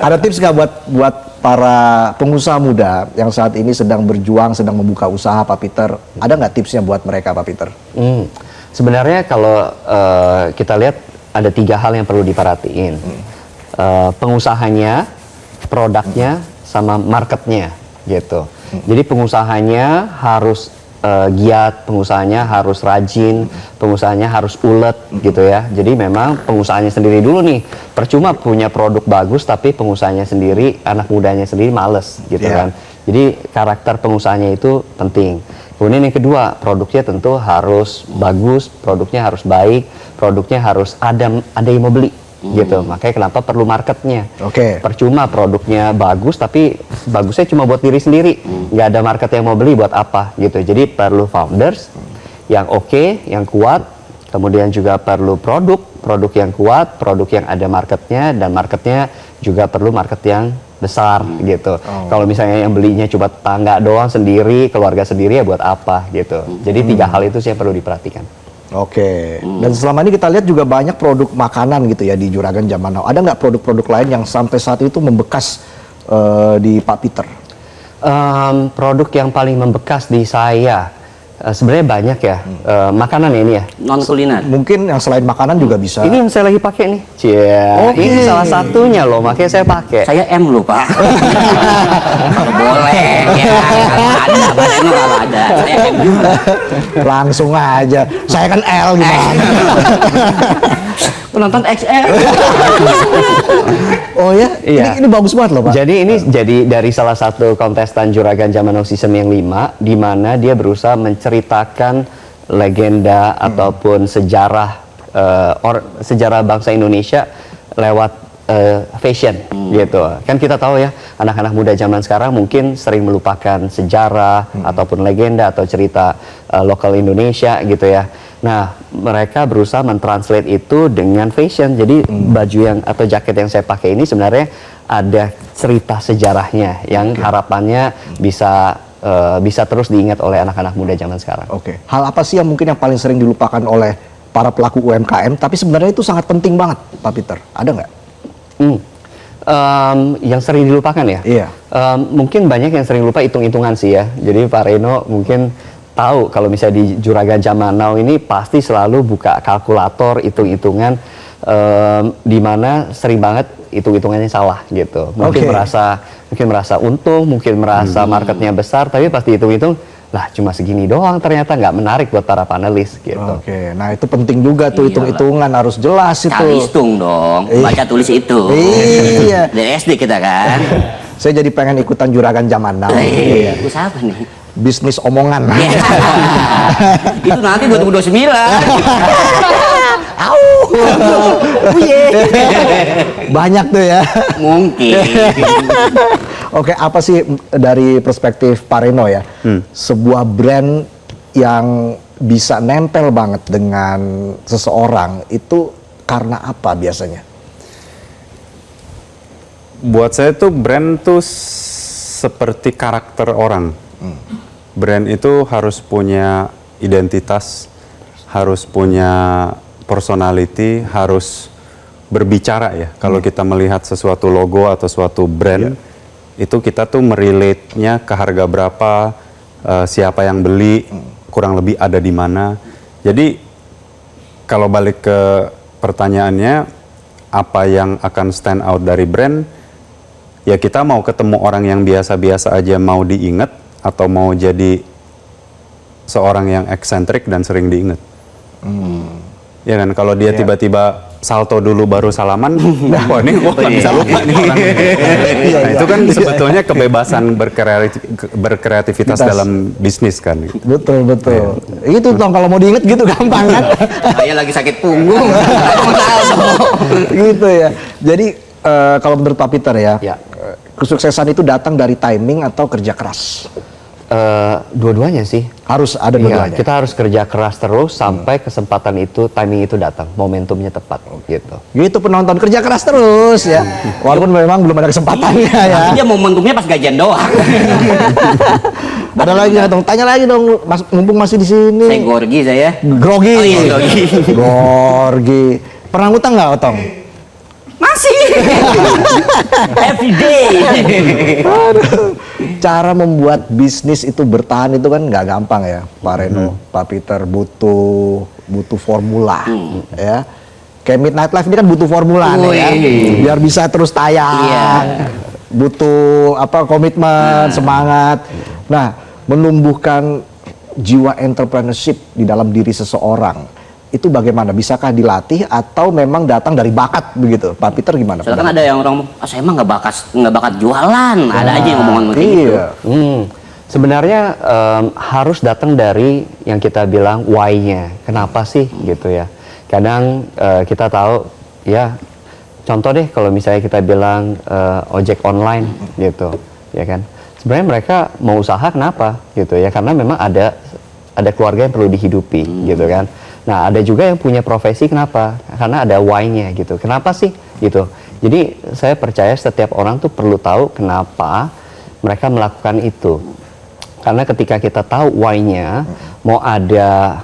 Ada tips nggak buat para pengusaha muda yang saat ini sedang berjuang, sedang membuka usaha, Pak Peter? Ada nggak tipsnya buat mereka, Pak Peter? Sebenarnya kalau kita lihat ada 3 hal yang perlu diperhatiin. Pengusahanya, produknya, sama marketnya gitu. Jadi pengusahanya harus giat, pengusahanya harus rajin, pengusahanya harus ulet gitu ya. Jadi memang pengusahanya sendiri dulu nih, percuma punya produk bagus tapi pengusahanya sendiri, anak mudanya sendiri males gitu kan. Jadi karakter pengusahanya itu penting. Kemudian yang kedua, produknya tentu harus bagus, produknya harus baik, produknya harus ada yang mau beli gitu. Makanya kenapa perlu marketnya. Percuma produknya bagus tapi bagusnya cuma buat diri sendiri, nggak ada market yang mau beli, buat apa gitu. Jadi perlu founders yang oke, yang kuat, kemudian juga perlu produk yang kuat, produk yang ada marketnya, dan marketnya juga perlu market yang besar gitu. Kalau misalnya yang belinya cuma tetangga doang sendiri, keluarga sendiri, ya buat apa gitu. Jadi 3 hal itu sih yang perlu diperhatikan. Oke. Dan selama ini kita lihat juga banyak produk makanan gitu ya di Juragan Zaman Now. Ada nggak produk-produk lain yang sampai saat itu membekas di Pak Peter? Produk yang paling membekas di saya sebenarnya banyak ya. Makanan ini ya. Non kuliner. Mungkin yang selain makanan juga bisa. Ini yang saya lagi pakai nih. Ini salah satunya loh, makanya saya pakai. Saya M loh Pak. Boleh ya. Ada badannya kalau ada. Saya M juga. Langsung aja. Saya kan L gimana? Penonton XL. Oh ya? Iya. Ini bagus banget loh Pak. Jadi ini jadi dari salah satu kontestan Juragan Zaman Now season yang 5, di mana dia berusaha menceritakan legenda ataupun sejarah sejarah bangsa Indonesia lewat fashion gitu. Kan kita tahu ya, anak-anak muda zaman sekarang mungkin sering melupakan sejarah ataupun legenda atau cerita lokal Indonesia gitu ya. Nah, mereka berusaha mentranslate itu dengan fashion. Jadi baju yang atau jaket yang saya pakai ini sebenarnya ada cerita sejarahnya yang harapannya bisa terus diingat oleh anak-anak muda zaman sekarang. Oke. Hal apa sih yang mungkin yang paling sering dilupakan oleh para pelaku UMKM, tapi sebenarnya itu sangat penting banget, Pak Peter? Ada nggak? Yang sering dilupakan ya? Iya. Mungkin banyak yang sering lupa hitung-hitungan sih ya. Jadi Pak Reno mungkin tahu kalau misalnya di Juragan Zaman Now ini pasti selalu buka kalkulator, hitung-hitungan, di mana sering banget hitung-hitungannya salah gitu. Mungkin merasa untung, mungkin merasa marketnya besar, tapi pasti hitung-hitung, lah cuma segini doang, ternyata nggak menarik buat para panelis gitu. Oke, nah itu penting juga tuh, hitung-hitungan harus jelas itu. Hitung dong, baca tulis itu. Iya. Dari SD kita kan. Saya jadi pengen ikutan Juragan Zaman Now. Iya. Usaha apa nih? Bisnis omongan. Itu nanti 2029. Banyak tuh ya. Mungkin. Oke, apa sih dari perspektif Pak Reno ya, sebuah brand yang bisa nempel banget dengan seseorang itu karena apa biasanya? Buat saya tuh brand tuh seperti karakter orang. Brand itu harus punya identitas, harus punya personality, harus berbicara ya. Kalau kita melihat sesuatu logo atau suatu brand, itu kita tuh merelate-nya ke harga berapa, siapa yang beli, kurang lebih ada di mana. Jadi kalau balik ke pertanyaannya, apa yang akan stand out dari brand? Ya kita mau ketemu orang yang biasa-biasa aja mau diingat, atau mau jadi seorang yang eksentrik dan sering diingat. Ya kan, kalau dia tiba-tiba salto dulu baru salaman, wah ini gue nggak bisa lupa nih orang. Nah, itu kan sebetulnya kebebasan berkreativitas dalam bisnis kan. Betul. Itu dong, kalau mau diingat gitu gampang kan. Saya lagi sakit punggung. Gitu ya. Jadi kalau menurut Pak Peter ya, kesuksesan itu datang dari timing atau kerja keras? Dua-duanya sih. Harus ada dua-duanya. Kita harus kerja keras terus sampai kesempatan itu, timing itu datang, momentumnya tepat gitu. Gitu penonton, kerja keras terus ya. Walaupun memang belum ada kesempatannya ya. Nanti dia momentumnya pas gajian doang. Ada lagi nggak dong? Tanya lagi dong, mumpung masih di sini. Saya Gorgi saya. Grogi. Oh iya, Grogi. Gorgi. Pernah ngutang nggak, Otong? Masih. Every day. Aduh. Cara membuat bisnis itu bertahan itu kan nggak gampang ya, Pak Reno, Pak Peter, butuh formula, ya. Kayak Midnight Live ini kan butuh formula nih ya, biar bisa terus tayang. Butuh komitmen, semangat. Nah, menumbuhkan jiwa entrepreneurship di dalam diri seseorang. Itu bagaimana? Bisakah dilatih atau memang datang dari bakat begitu? Pak Peter gimana? Soalnya kan ada yang orang, saya emang nggak bakat jualan. Ada aja yang ngomongan begitu. Iya. Sebenarnya harus datang dari yang kita bilang why-nya. Kenapa sih gitu ya? Kadang kita tahu ya. Contoh deh kalau misalnya kita bilang ojek online gitu, ya kan? Sebenarnya mereka mau usaha kenapa gitu ya? Karena memang ada keluarga yang perlu dihidupi gitu kan. Nah, ada juga yang punya profesi kenapa? Karena ada why-nya gitu. Kenapa sih gitu? Jadi saya percaya setiap orang tuh perlu tahu kenapa mereka melakukan itu. Karena ketika kita tahu why-nya, mau ada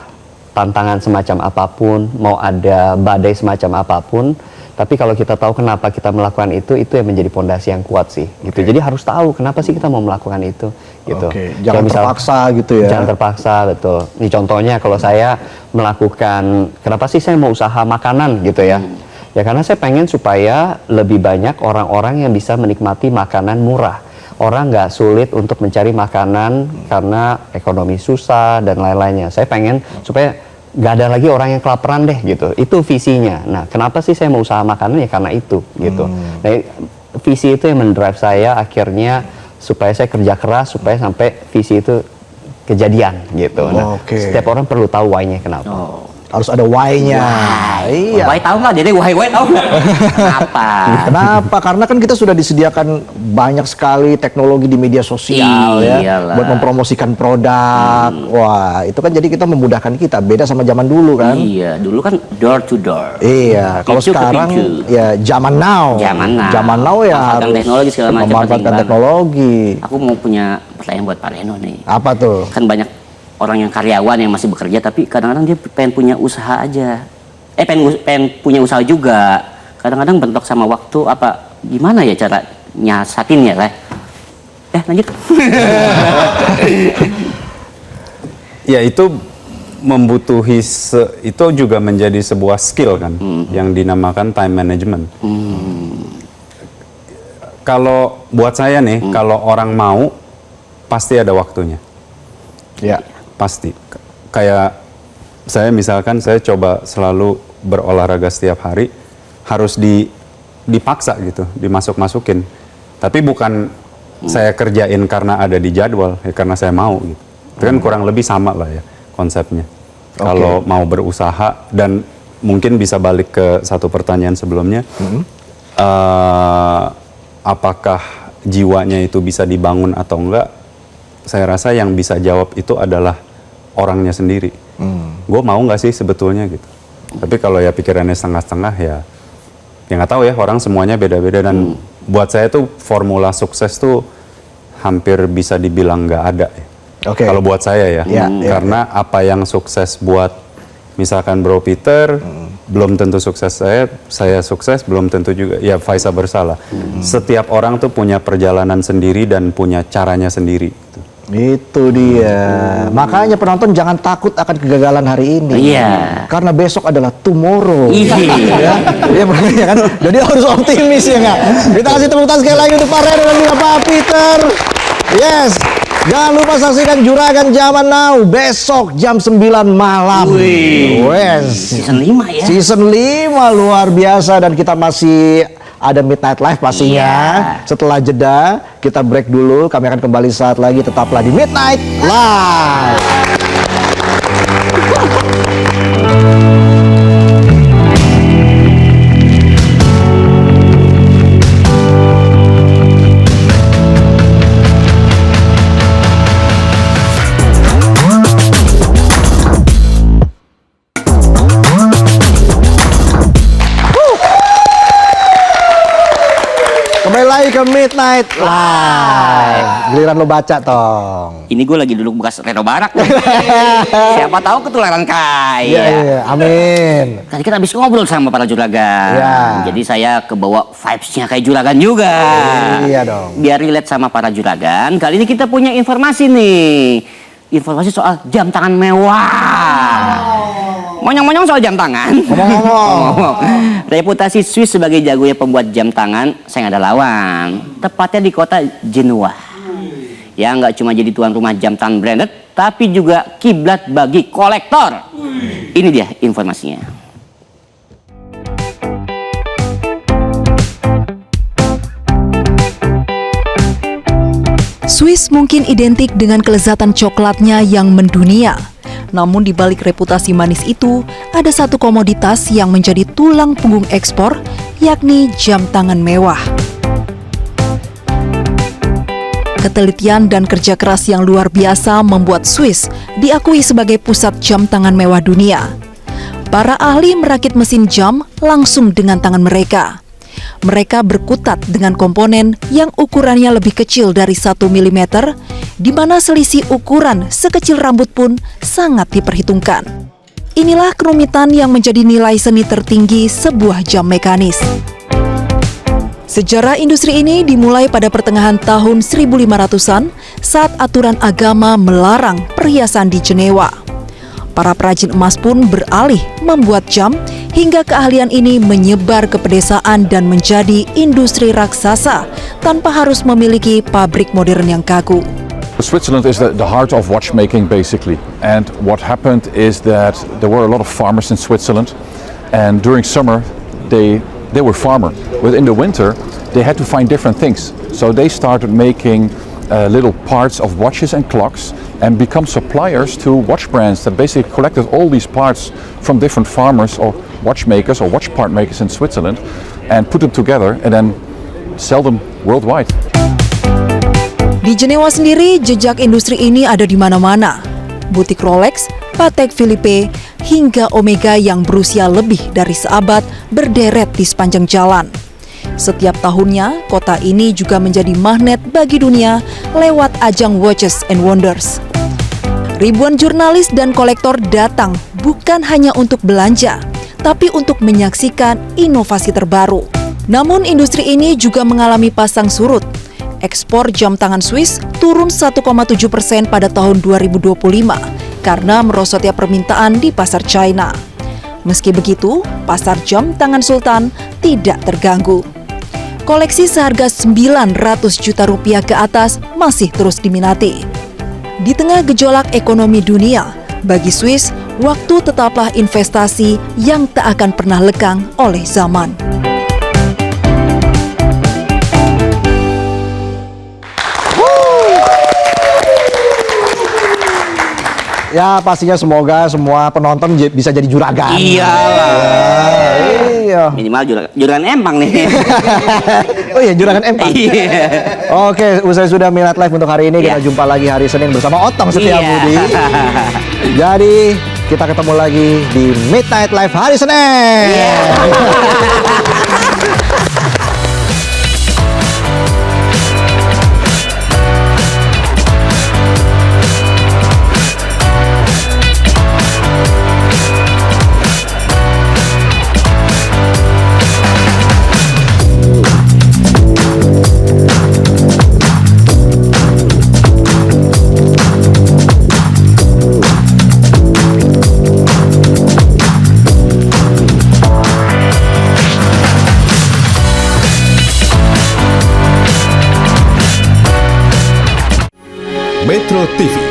tantangan semacam apapun, mau ada badai semacam apapun, tapi kalau kita tahu kenapa kita melakukan itu yang menjadi pondasi yang kuat sih gitu. Jadi harus tahu kenapa sih kita mau melakukan itu gitu. Jangan terpaksa gitu ya. Jangan terpaksa, betul. Ini contohnya kalau saya melakukan, kenapa sih saya mau usaha makanan gitu ya. Ya karena saya pengen supaya lebih banyak orang-orang yang bisa menikmati makanan murah. Orang nggak sulit untuk mencari makanan karena ekonomi susah dan lain-lainnya. Saya pengen supaya nggak ada lagi orang yang kelaparan deh gitu. Itu visinya. Nah, kenapa sih saya mau usaha makanan ya karena itu gitu. Nah, visi itu yang mendrive saya akhirnya supaya saya kerja keras supaya sampai visi itu kejadian gitu. Nah, setiap orang perlu tahu why-nya kenapa. Harus ada why-nya. Iya. Why tahu nggak? Jadi why tahu nggak? Kenapa? Kenapa? Karena kan kita sudah disediakan banyak sekali teknologi di media sosial ya, buat mempromosikan produk. Wah, itu kan jadi kita memudahkan kita. Beda sama zaman dulu kan? Iya, dulu kan door to door. Iya. Kalau sekarang ya zaman now. Zaman now ya harus teknologi segala macam. memanfaatkan teknologi. Aku mau punya pertanyaan buat Pak Reno nih. Apa tuh? Kan banyak orang yang karyawan yang masih bekerja tapi kadang-kadang dia pengen punya usaha aja. Pengen punya usaha juga. Kadang-kadang bentrok sama waktu apa gimana ya cara nyiasatinnya lah. Lanjut. Ya itu membutuhi itu juga menjadi sebuah skill kan yang dinamakan time management. Kalau buat saya nih, kalau orang mau pasti ada waktunya. Ya. Pasti. Kayak saya misalkan saya coba selalu berolahraga setiap hari, harus dipaksa gitu, dimasuk-masukin. Tapi bukan saya kerjain karena ada di jadwal, ya karena saya mau gitu. Itu kan kurang lebih sama lah ya konsepnya. Kalau mau berusaha, dan mungkin bisa balik ke satu pertanyaan sebelumnya, apakah jiwanya itu bisa dibangun atau enggak? Saya rasa yang bisa jawab itu adalah orangnya sendiri. Gue mau nggak sih sebetulnya gitu. Tapi kalau ya pikirannya setengah-setengah ya nggak tahu ya, orang semuanya beda-beda, dan buat saya tuh formula sukses tuh hampir bisa dibilang nggak ada ya. Kalau buat saya ya, karena apa yang sukses buat misalkan Bro Peter belum tentu sukses saya sukses belum tentu juga, ya vice versa lah. Setiap orang tuh punya perjalanan sendiri dan punya caranya sendiri gitu. Itu dia. Makanya penonton jangan takut akan kegagalan hari ini. Iya. Karena besok adalah tomorrow. Iya. Ya kan? Jadi harus optimis ya nggak? Kita kasih tepuk tangan sekali lagi untuk Pak Reno dan juga Pak Peter. Yes. Jangan lupa saksikan Juragan Zaman Now besok jam 9 malam. Season 5 ya. Season 5 luar biasa, dan kita masih ada Midnight Live pastinya. Setelah jeda, kita break dulu. Kami akan kembali saat lagi. Tetaplah di Midnight Live. Kembali lagi ke Midnight Live. Giliran lo baca, Tong. Ini gue lagi duduk bekas Reno Barak. Siapa tahu ketularan kaya. Iya, amin. Tadi kita habis ngobrol sama para juragan. Iya. Jadi saya kebawa vibes-nya kayak juragan juga. Iya dong. Biar relate sama para juragan. Kali ini kita punya informasi nih. Informasi soal jam tangan mewah. Monyong-monyong soal jam tangan. Ngomong-ngomong. Reputasi Swiss sebagai jagonya pembuat jam tangan, saya nggak ada lawan. Tepatnya di kota Genoa. Ya, nggak cuma jadi tuan rumah jam tangan branded, tapi juga kiblat bagi kolektor. Ini dia informasinya. Swiss mungkin identik dengan kelezatan coklatnya yang mendunia. Namun di balik reputasi manis itu, ada satu komoditas yang menjadi tulang punggung ekspor, yakni jam tangan mewah. Ketelitian dan kerja keras yang luar biasa membuat Swiss diakui sebagai pusat jam tangan mewah dunia. Para ahli merakit mesin jam langsung dengan tangan mereka. Mereka berkutat dengan komponen yang ukurannya lebih kecil dari 1 mm, di mana selisih ukuran sekecil rambut pun sangat diperhitungkan. Inilah kerumitan yang menjadi nilai seni tertinggi sebuah jam mekanis. Sejarah industri ini dimulai pada pertengahan tahun 1500-an saat aturan agama melarang perhiasan di Jenewa. Para perajin emas pun beralih membuat jam hingga keahlian ini menyebar ke pedesaan dan menjadi industri raksasa tanpa harus memiliki pabrik modern yang kaku. Switzerland is the heart of watchmaking basically, and what happened is that there were a lot of farmers in Switzerland, and during summer they were farmer, but in the winter they had to find different things, so they started making little parts of watches and clocks and become suppliers to watch brands that basically collected all these parts from different farmers or watchmakers or watch part makers in Switzerland and put them together and then sell them worldwide. Di Jenewa sendiri, jejak industri ini ada di mana-mana. Butik Rolex, Patek Philippe, hingga Omega yang berusia lebih dari seabad berderet di sepanjang jalan. Setiap tahunnya, kota ini juga menjadi magnet bagi dunia lewat ajang Watches and Wonders. Ribuan jurnalis dan kolektor datang bukan hanya untuk belanja, tapi untuk menyaksikan inovasi terbaru. Namun industri ini juga mengalami pasang surut. Ekspor jam tangan Swiss turun 1,7% pada tahun 2025 karena merosotnya permintaan di pasar China. Meski begitu, pasar jam tangan Sultan tidak terganggu. Koleksi seharga 900 juta rupiah ke atas masih terus diminati. Di tengah gejolak ekonomi dunia, bagi Swiss, waktu tetaplah investasi yang tak akan pernah lekang oleh zaman. Ya, pastinya semoga semua penonton bisa jadi juragan. Iyalah. Iya. Minimal juragan empang nih. Oh iya, juragan empang. Iya. Oke, usai sudah Midnight Live untuk hari ini, kita jumpa lagi hari Senin bersama Otong Setiabudi. Jadi, kita ketemu lagi di Midnight Live hari Senin. Metro TV.